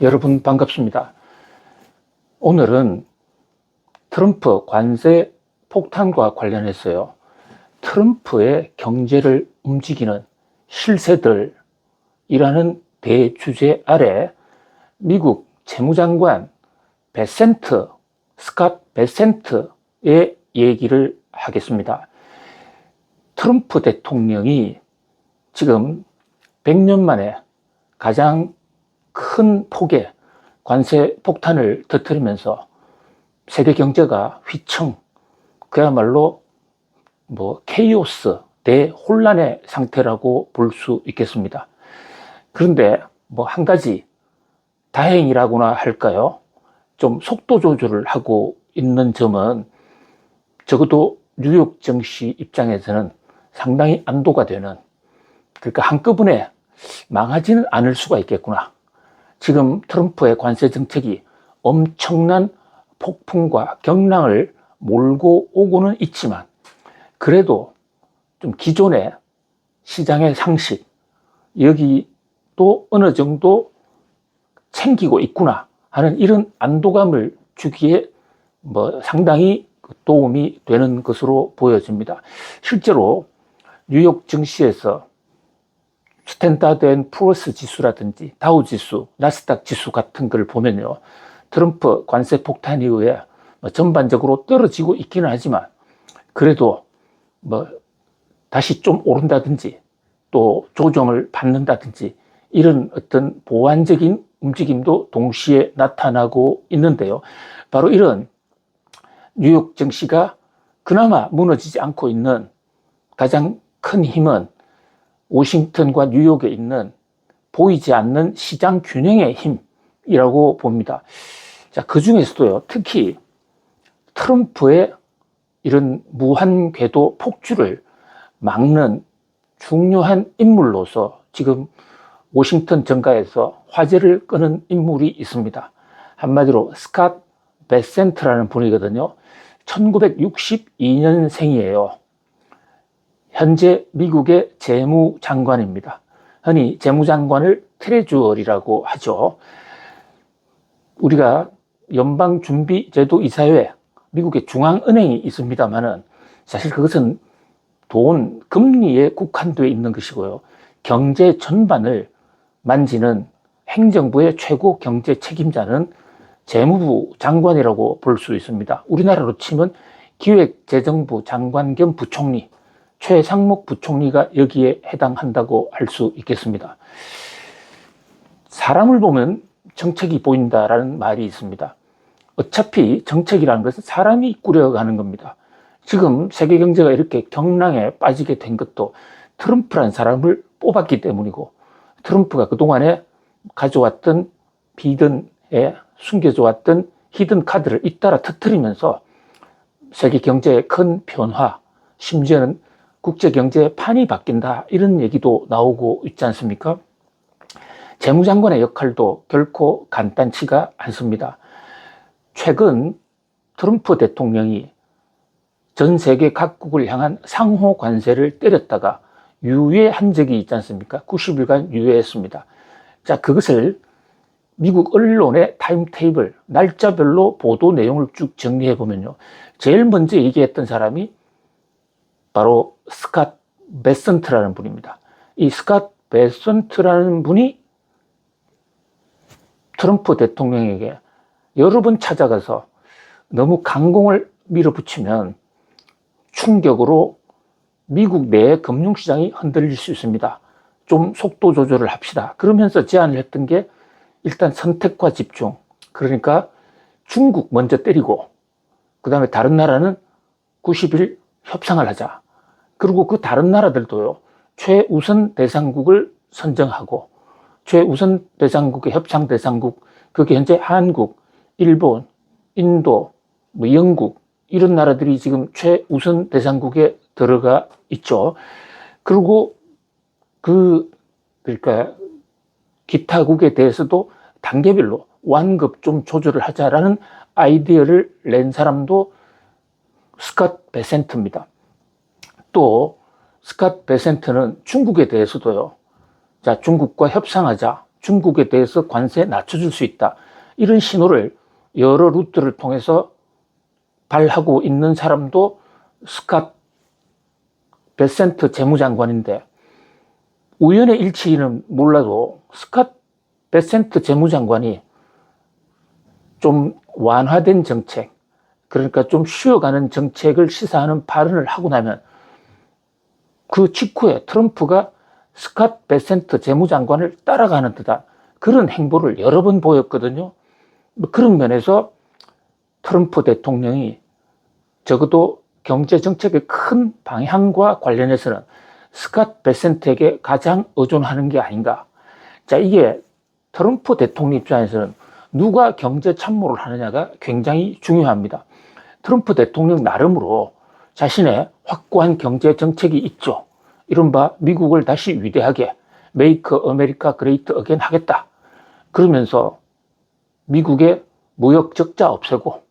여러분 반갑습니다. 오늘은 트럼프 관세 폭탄과 관련해서요. 트럼프의 경제를 움직이는 실세들이라는 대주제 아래 미국 재무장관 스캇 베센트의 얘기를 하겠습니다. 트럼프 대통령이 지금 100년 만에 가장 큰 폭의 관세 폭탄을 터뜨리면서 세계 경제가 휘청, 그야말로 케이오스, 대혼란의 상태라고 볼 수 있겠습니다. 그런데 한 가지 다행이라고나 할까요? 좀 속도 조절을 하고 있는 점은 적어도 뉴욕 증시 입장에서는 상당히 안도가 되는, 그러니까 한꺼번에 망하지는 않을 수가 있겠구나. 지금 트럼프의 관세 정책이 엄청난 폭풍과 경랑을 몰고 오고는 있지만 그래도 좀 기존의 시장의 상식, 여기도 어느 정도 챙기고 있구나 하는 이런 안도감을 주기에 상당히 도움이 되는 것으로 보여집니다. 실제로 뉴욕 증시에서 스탠다드 앤 푸어스 지수라든지 다우 지수, 나스닥 지수 같은 걸 보면요, 트럼프 관세 폭탄 이후에 전반적으로 떨어지고 있기는 하지만 그래도 다시 좀 오른다든지 또 조정을 받는다든지 이런 어떤 보완적인 움직임도 동시에 나타나고 있는데요. 바로 이런 뉴욕 증시가 그나마 무너지지 않고 있는 가장 큰 힘은 워싱턴과 뉴욕에 있는 보이지 않는 시장 균형의 힘이라고 봅니다. 자, 그 중에서도요, 특히 트럼프의 이런 무한 궤도 폭주를 막는 중요한 인물로서 지금 워싱턴 정가에서 화제를 끄는 인물이 있습니다. 한마디로 스캇 베센트라는 분이거든요. 1962년생이에요. 현재 미국의 재무장관입니다. 흔히 재무장관을 트레저리라고 하죠. 우리가 연방준비제도이사회, 미국의 중앙은행이 있습니다만은 사실 그것은 돈, 금리에 국한되어 있는 것이고요. 경제 전반을 만지는 행정부의 최고 경제 책임자는 재무부 장관이라고 볼 수 있습니다. 우리나라로 치면 기획재정부 장관 겸 부총리, 최상목 부총리가 여기에 해당한다고 할 수 있겠습니다. 사람을 보면 정책이 보인다라는 말이 있습니다. 어차피 정책이라는 것은 사람이 꾸려가는 겁니다. 지금 세계 경제가 이렇게 경랑에 빠지게 된 것도 트럼프라는 사람을 뽑았기 때문이고, 트럼프가 그동안에 가져왔던 비든에 숨겨져 왔던 히든 카드를 잇따라 터뜨리면서 세계 경제의 큰 변화, 심지어는 국제 경제의 판이 바뀐다, 이런 얘기도 나오고 있지 않습니까? 재무장관의 역할도 결코 간단치가 않습니다. 최근 트럼프 대통령이 전 세계 각국을 향한 상호 관세를 때렸다가 유예한 적이 있지 않습니까? 90일간 유예했습니다. 자, 그것을 미국 언론의 타임테이블, 날짜별로 보도 내용을 쭉 정리해 보면요, 제일 먼저 얘기했던 사람이 바로 스캇 베센트라는 분입니다. 이 스캇 베센트라는 분이 트럼프 대통령에게 여러 번 찾아가서 너무 강공을 밀어붙이면 충격으로 미국 내 금융시장이 흔들릴 수 있습니다. 좀 속도 조절을 합시다. 그러면서 제안을 했던 게 일단 선택과 집중. 그러니까 중국 먼저 때리고 그 다음에 다른 나라는 90일 협상을 하자. 그리고 그 다른 나라들도요, 최우선 대상국을 선정하고 최우선 대상국의 협상 대상국, 그게 현재 한국, 일본, 인도, 영국, 이런 나라들이 지금 최우선 대상국에 들어가 있죠. 그리고 그러니까 기타국에 대해서도 단계별로 완급 좀 조절을 하자라는 아이디어를 낸 사람도 스캇 베센트입니다. 또 스캇 베센트는 중국에 대해서도요, 자, 중국과 협상하자, 중국에 대해서 관세 낮춰줄 수 있다. 이런 신호를 여러 루트를 통해서 발하고 있는 사람도 스캇 베센트 재무장관인데, 우연의 일치는 몰라도 스캇 베센트 재무장관이 좀 완화된 정책, 그러니까 좀 쉬어가는 정책을 시사하는 발언을 하고 나면 그 직후에 트럼프가 스캇 베센트 재무장관을 따라가는 듯한 그런 행보를 여러 번 보였거든요. 그런 면에서 트럼프 대통령이 적어도 경제정책의 큰 방향과 관련해서는 스캇 베센트에게 가장 의존하는 게 아닌가. 자, 이게 트럼프 대통령 입장에서는 누가 경제 참모를 하느냐가 굉장히 중요합니다. 트럼프 대통령 나름으로 자신의 확고한 경제 정책이 있죠. 이른바 미국을 다시 위대하게 메이크 아메리카 그레이트 어게인 하겠다. 그러면서 미국의 무역 적자 없애고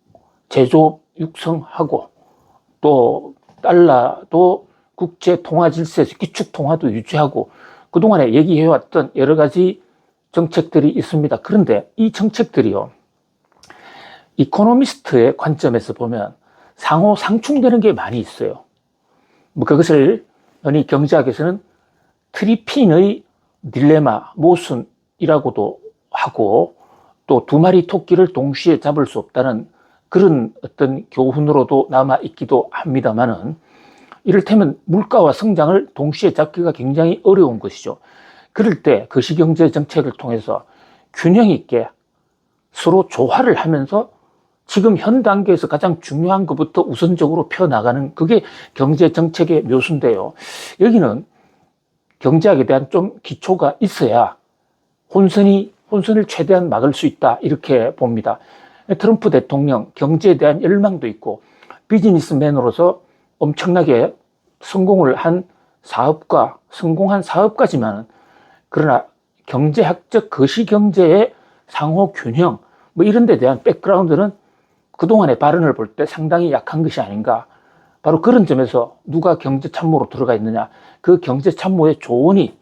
제조업 육성하고 또 달러도 국제 통화 질서에서 기축 통화도 유지하고 그동안에 얘기해왔던 여러 가지 정책들이 있습니다. 그런데 이 정책들이요, 이코노미스트의 관점에서 보면 상호 상충되는 게 많이 있어요. 그것을 흔히 경제학에서는 트리핀의 딜레마, 모순이라고도 하고, 또 두 마리 토끼를 동시에 잡을 수 없다는 그런 어떤 교훈으로도 남아 있기도 합니다만은, 이를테면 물가와 성장을 동시에 잡기가 굉장히 어려운 것이죠. 그럴 때 거시경제 정책을 통해서 균형 있게 서로 조화를 하면서 지금 현 단계에서 가장 중요한 것부터 우선적으로 펴나가는 그게 경제 정책의 묘수인데요. 여기는 경제학에 대한 좀 기초가 있어야 혼선을 최대한 막을 수 있다, 이렇게 봅니다. 트럼프 대통령 경제에 대한 열망도 있고 비즈니스맨으로서 엄청나게 성공한 사업가지만은, 그러나 경제학적 거시경제의 상호 균형 이런 데 대한 백그라운드는 그동안의 발언을 볼 때 상당히 약한 것이 아닌가. 바로 그런 점에서 누가 경제 참모로 들어가 있느냐, 그 경제 참모의 조언이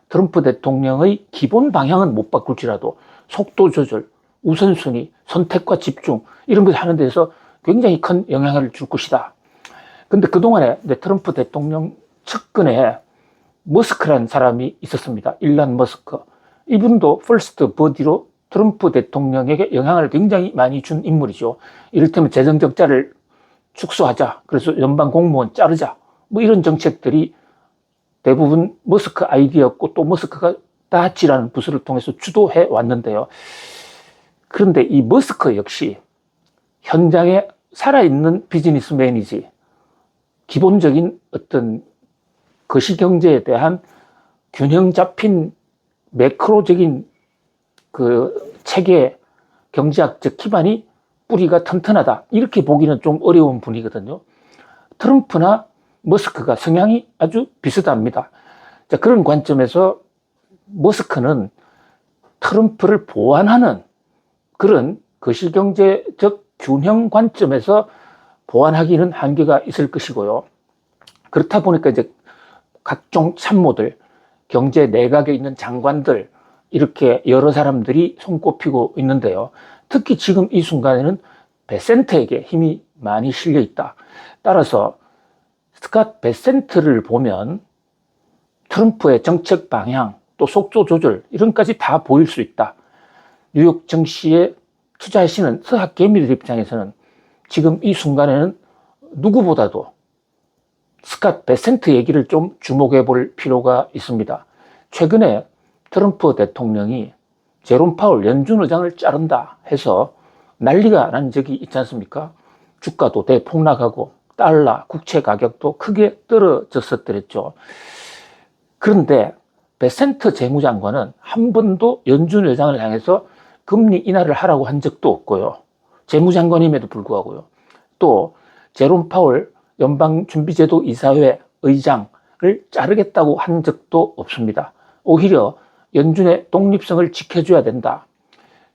트럼프 대통령의 기본 방향은 못 바꿀지라도 속도 조절, 우선순위, 선택과 집중 이런 것을 하는 데서 굉장히 큰 영향을 줄 것이다. 근데 그동안에 트럼프 대통령 측근에 머스크라는 사람이 있었습니다. 일론 머스크. 이분도 퍼스트 버디로 트럼프 대통령에게 영향을 굉장히 많이 준 인물이죠. 이를테면 재정적자를 축소하자, 그래서 연방 공무원 자르자, 이런 정책들이 대부분 머스크 아이디어였고, 또 머스크가 다치라는 부서를 통해서 주도해 왔는데요. 그런데 이 머스크 역시 현장에 살아있는 비즈니스맨이지, 기본적인 어떤 거시경제에 대한 균형 잡힌 매크로적인 그 체계 경제학적 기반이 뿌리가 튼튼하다, 이렇게 보기는 좀 어려운 분이거든요. 트럼프나 머스크가 성향이 아주 비슷합니다. 자, 그런 관점에서 머스크는 트럼프를 보완하는 그런 거시경제적 균형 관점에서 보완하기는 한계가 있을 것이고요. 그렇다 보니까 이제 각종 참모들, 경제 내각에 있는 장관들, 이렇게 여러 사람들이 손꼽히고 있는데요. 특히 지금 이 순간에는 베센트에게 힘이 많이 실려 있다. 따라서 스캇 베센트를 보면 트럼프의 정책 방향, 또 속도 조절 이런 것까지 다 보일 수 있다. 뉴욕 증시에 투자하시는 서학 개미들 입장에서는 지금 이 순간에는 누구보다도 스캇 베센트 얘기를 좀 주목해 볼 필요가 있습니다. 최근에 트럼프 대통령이 제롬 파월 연준 의장을 자른다 해서 난리가 난 적이 있지 않습니까? 주가도 대폭락하고 달러, 국채 가격도 크게 떨어졌었더랬죠. 그런데 베센트 재무장관은 한 번도 연준 의장을 향해서 금리 인하를 하라고 한 적도 없고요. 재무장관임에도 불구하고요. 또 제롬 파월 연방준비제도 이사회 의장을 자르겠다고 한 적도 없습니다. 오히려 연준의 독립성을 지켜줘야 된다.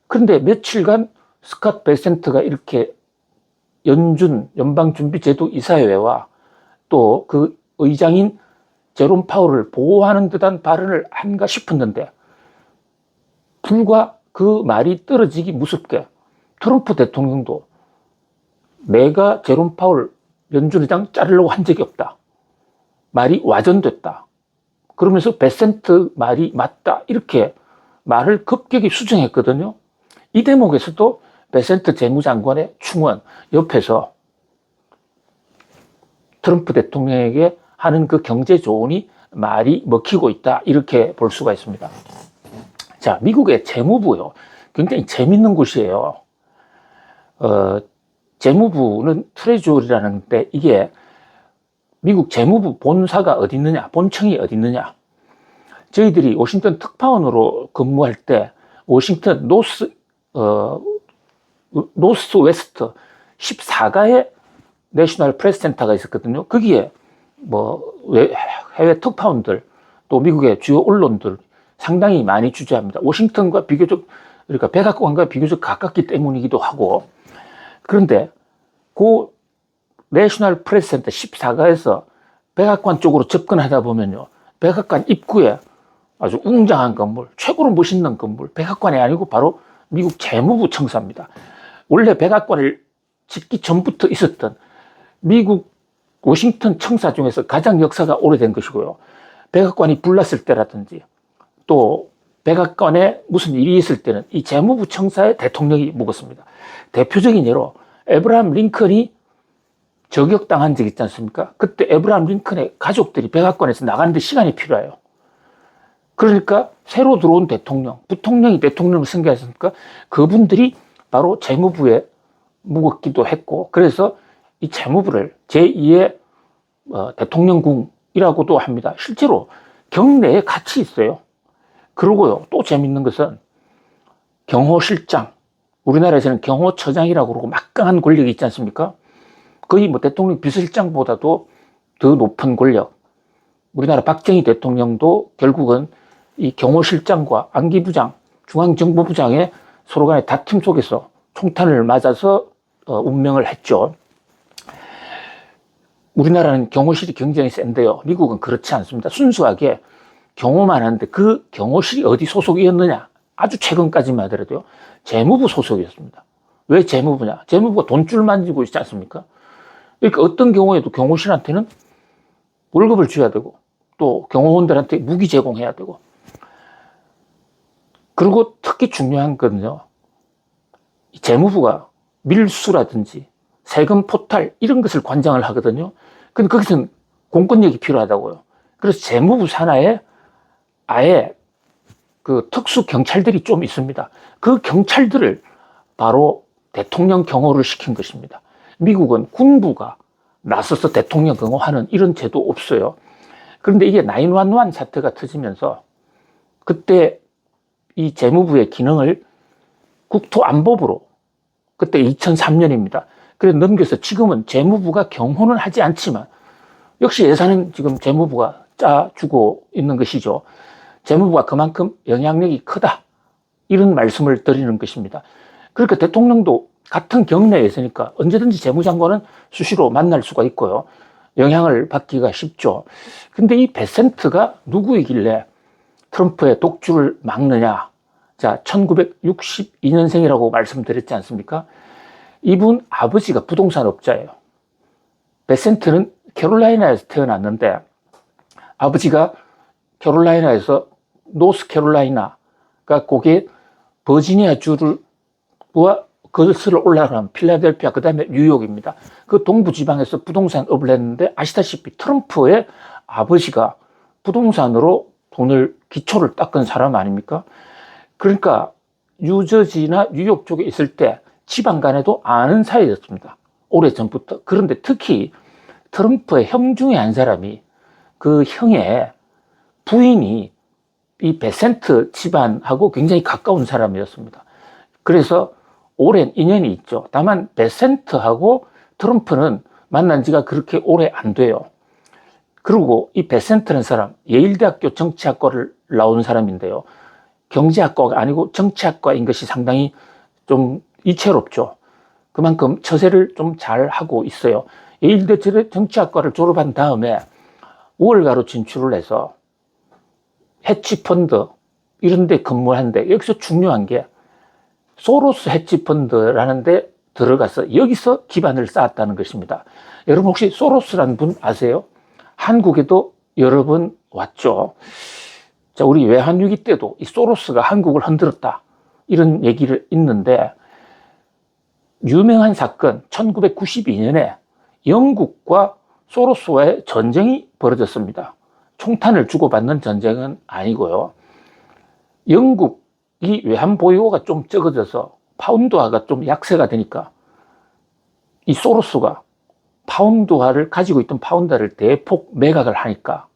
그런데 며칠간 스캇 베센트가 이렇게 연준 연방준비제도 이사회와 또 그 의장인 제롬 파월을 보호하는 듯한 발언을 한가 싶었는데, 불과 그 말이 떨어지기 무섭게 트럼프 대통령도 내가 제롬 파월 연준의장 자르려고 한 적이 없다. 말이 와전됐다. 그러면서 베센트 말이 맞다. 이렇게 말을 급격히 수정했거든요. 이 대목에서도 베센트 재무장관의 충원 옆에서 트럼프 대통령에게 하는 그 경제 조언이 말이 먹히고 있다. 이렇게 볼 수가 있습니다. 자, 미국의 재무부요. 굉장히 재밌는 곳이에요. 재무부는 트레저리라는데 이게 미국 재무부 본사가 어디 있느냐, 본청이 어디 있느냐. 저희들이 워싱턴 특파원으로 근무할 때 워싱턴 노스 웨스트 14가의 내셔널 프레스 센터가 있었거든요. 거기에 뭐 해외 특파원들 또 미국의 주요 언론들 상당히 많이 주재합니다. 워싱턴과 비교적, 그러니까 백악관과 비교적 가깝기 때문이기도 하고. 그런데 그 내셔널 프레스 센터 14가에서 백악관 쪽으로 접근하다 보면요, 백악관 입구에 아주 웅장한 건물, 최고로 멋있는 건물, 백악관이 아니고 바로 미국 재무부 청사입니다. 원래 백악관을 짓기 전부터 있었던 미국 워싱턴 청사 중에서 가장 역사가 오래된 것이고요. 백악관이 불났을 때라든지 또 백악관에 무슨 일이 있을 때는 이 재무부 청사에 대통령이 묵었습니다. 대표적인 예로 에브라함 링컨이 저격당한 적 있지 않습니까? 그때 에브라함 링컨의 가족들이 백악관에서 나가는데 시간이 필요해요. 그러니까 새로 들어온 대통령, 부통령이 대통령을 선거했으니까 그분들이 바로 재무부에 묵었기도 했고, 그래서 이 재무부를 제2의 대통령궁이라고도 합니다. 실제로 경내에 같이 있어요. 그러고요, 또 재밌는 것은 경호실장, 우리나라에서는 경호처장이라고 그러고 막강한 권력이 있지 않습니까? 거의 뭐 대통령 비서실장보다도 더 높은 권력. 우리나라 박정희 대통령도 결국은 이 경호실장과 안기부장, 중앙정보부장의 서로 간의 다툼 속에서 총탄을 맞아서 운명을 했죠. 우리나라는 경호실이 굉장히 센데요. 미국은 그렇지 않습니다. 순수하게 경호만 하는데 그 경호실이 어디 소속이었느냐? 아주 최근까지만 하더라도요, 재무부 소속이었습니다. 왜 재무부냐? 재무부가 돈줄 만지고 있지 않습니까? 그러니까 어떤 경우에도 경호실한테는 월급을 줘야 되고 또 경호원들한테 무기 제공해야 되고, 그리고 특히 중요한 건요, 재무부가 밀수라든지 세금 포탈 이런 것을 관장을 하거든요. 근데 거기서는 공권력이 필요하다고요. 그래서 재무부 산하에 아예 그 특수 경찰들이 좀 있습니다. 그 경찰들을 바로 대통령 경호를 시킨 것입니다. 미국은 군부가 나서서 대통령 경호하는 이런 제도 없어요. 그런데 이게 911 사태가 터지면서 그때 이 재무부의 기능을 국토안보부로, 그때 2003년입니다. 그래서 넘겨서 지금은 재무부가 경호는 하지 않지만 역시 예산은 지금 재무부가 짜주고 있는 것이죠. 재무부가 그만큼 영향력이 크다, 이런 말씀을 드리는 것입니다. 그러니까 대통령도 같은 경내에 있으니까 언제든지 재무장관은 수시로 만날 수가 있고요, 영향을 받기가 쉽죠. 근데 이 베센트가 누구이길래 트럼프의 독주를 막느냐? 자, 1962년생이라고 말씀드렸지 않습니까? 이분 아버지가 부동산업자예요. 베센트는 캐롤라이나에서 태어났는데 아버지가 캐롤라이나에서 노스캐롤라이나가 그게 버지니아 주를 그것을 올라가면 필라델피아, 그 다음에 뉴욕입니다. 그 동부 지방에서 부동산업을 했는데 아시다시피 트럼프의 아버지가 부동산으로 돈을, 기초를 닦은 사람 아닙니까? 그러니까 뉴저지나 뉴욕 쪽에 있을 때 지방 간에도 아는 사이였습니다. 오래전부터. 그런데 특히 트럼프의 형 중에 한 사람이 그 형의 부인이 이 베센트 집안하고 굉장히 가까운 사람이었습니다. 그래서 오랜 인연이 있죠. 다만 베센트하고 트럼프는 만난 지가 그렇게 오래 안 돼요. 그리고 이 베센트라는 사람, 예일대학교 정치학과를 나온 사람인데요, 경제학과가 아니고 정치학과인 것이 상당히 좀 이채롭죠. 그만큼 처세를 좀 잘 하고 있어요. 예일대 정치학과를 졸업한 다음에 월가로 진출을 해서 해치펀드, 이런 데 근무하는데 여기서 중요한 게 소로스 헤지펀드라는 데 들어가서 여기서 기반을 쌓았다는 것입니다. 여러분 혹시 소로스라는 분 아세요? 한국에도 여러 번 왔죠. 자, 우리 외환위기 때도 이 소로스가 한국을 흔들었다, 이런 얘기를 있는데, 유명한 사건 1992년에 영국과 소로스와의 전쟁이 벌어졌습니다. 총탄을 주고받는 전쟁은 아니고요. 영국이 외환 보유고가 좀 적어져서 파운드화가 좀 약세가 되니까 이 소로스가 파운드화를 가지고 있던 파운드화를 대폭 매각을 하니까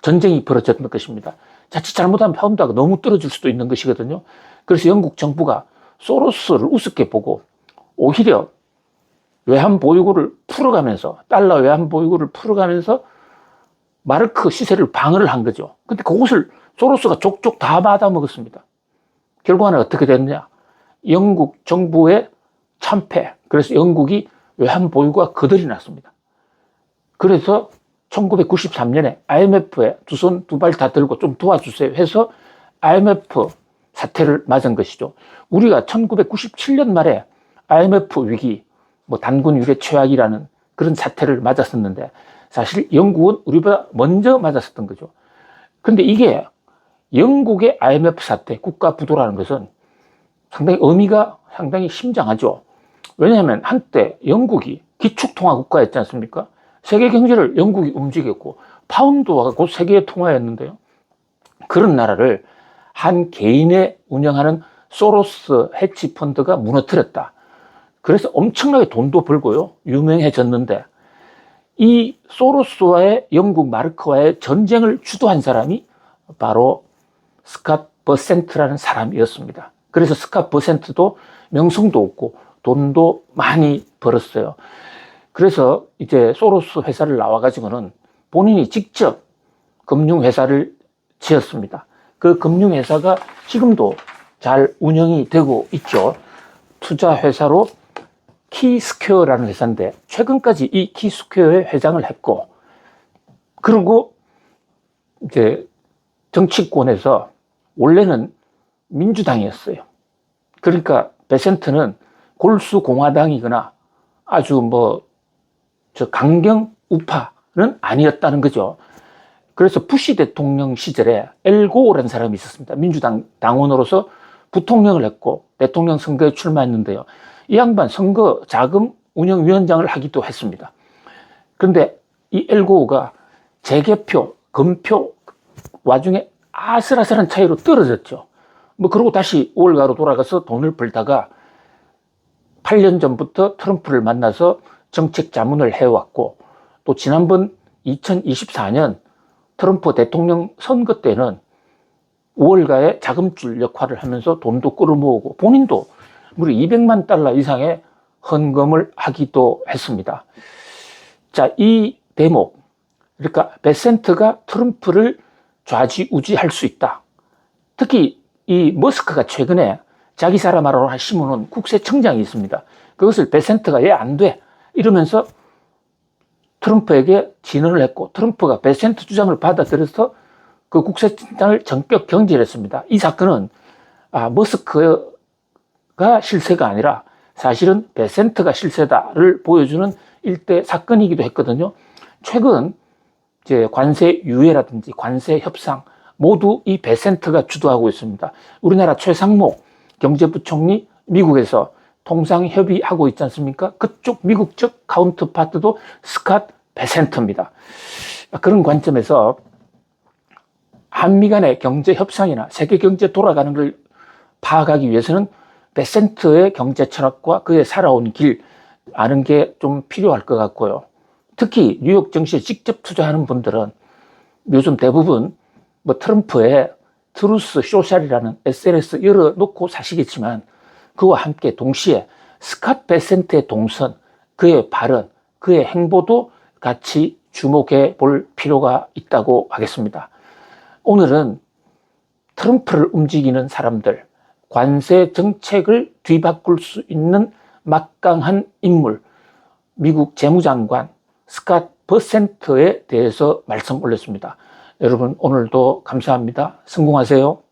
전쟁이 벌어졌던 것입니다. 자칫 잘못하면 파운드화가 너무 떨어질 수도 있는 것이거든요. 그래서 영국 정부가 소로스를 우습게 보고 오히려 외환 보유고를 풀어가면서, 달러 외환 보유고를 풀어가면서 마르크 시세를 방어를 한 거죠. 근데 그것을 소로스가 족족 다 받아먹었습니다. 결과는 어떻게 됐느냐? 영국 정부의 참패. 그래서 영국이 외환 보유고가 거덜이 났습니다. 그래서 1993년에 IMF에 두 손 두 발 다 들고 좀 도와주세요 해서 IMF 사태를 맞은 것이죠. 우리가 1997년 말에 IMF 위기, 단군 유례 최악이라는 그런 사태를 맞았었는데, 사실 영국은 우리보다 먼저 맞았었던 거죠. 근데 이게 영국의 IMF 사태, 국가 부도라는 것은 상당히 의미가 상당히 심장하죠. 왜냐하면 한때 영국이 기축통화 국가였지 않습니까? 세계 경제를 영국이 움직였고 파운드화가 곧 세계의 통화였는데요. 그런 나라를 한 개인의 운영하는 소로스 헤지펀드가 무너뜨렸다. 그래서 엄청나게 돈도 벌고요, 유명해졌는데, 이 소로스와의 영국 마르크와의 전쟁을 주도한 사람이 바로 스캇 버센트라는 사람이었습니다. 그래서 스캇 버센트도 명성도 없고 돈도 많이 벌었어요. 그래서 이제 소로스 회사를 나와가지고는 본인이 직접 금융회사를 지었습니다. 그 금융회사가 지금도 잘 운영이 되고 있죠. 투자회사로 키스퀘어라는 회사인데 최근까지 이 키스퀘어의 회장을 했고, 그리고 이제 정치권에서 원래는 민주당이었어요. 그러니까 베센트는 골수 공화당이거나 아주 강경 우파는 아니었다는 거죠. 그래서 부시 대통령 시절에 엘고라는 사람이 있었습니다. 민주당 당원으로서 부통령을 했고 대통령 선거에 출마했는데요. 이 양반 선거 자금 운영위원장을 하기도 했습니다. 그런데 이 엘고가 재개표, 검표 와중에 아슬아슬한 차이로 떨어졌죠. 그러고 다시 월가로 돌아가서 돈을 벌다가 8년 전부터 트럼프를 만나서 정책 자문을 해왔고, 또 지난번 2024년 트럼프 대통령 선거 때는 월가의 자금줄 역할을 하면서 돈도 끌어모으고 본인도 무려 200만 달러 이상의 헌금을 하기도 했습니다. 자, 이 대목, 그러니까 베센트가 트럼프를 좌지우지할 수 있다. 특히 이 머스크가 최근에 자기 사람으로 심어놓은 국세청장이 있습니다. 그것을 베센트가 얘 안 돼 이러면서 트럼프에게 진언을 했고, 트럼프가 베센트 주장을 받아들여서 그 국세청장을 전격 경질했습니다. 이 사건은 머스크가 실세가 아니라 사실은 베센트가 실세다를 보여주는 일대 사건이기도 했거든요. 최근 이제 관세 유예라든지 관세 협상 모두 이 베센트가 주도하고 있습니다. 우리나라 최상목 경제부총리 미국에서 통상 협의하고 있지 않습니까? 그쪽 미국 쪽 카운터파트도 스캇 베센트입니다. 그런 관점에서 한미 간의 경제 협상이나 세계 경제 돌아가는 걸 파악하기 위해서는 베센트의 경제 철학과 그의 살아온 길 아는 게 좀 필요할 것 같고요. 특히 뉴욕 증시에 직접 투자하는 분들은 요즘 대부분 트럼프의 트루스 소셜이라는 SNS 열어놓고 사시겠지만, 그와 함께 동시에 스캇 베센트의 동선, 그의 발언, 그의 행보도 같이 주목해 볼 필요가 있다고 하겠습니다. 오늘은 트럼프를 움직이는 사람들, 관세 정책을 뒤바꿀 수 있는 막강한 인물, 미국 재무장관 스캇 버센트에 대해서 말씀 올렸습니다. 여러분 오늘도 감사합니다. 성공하세요.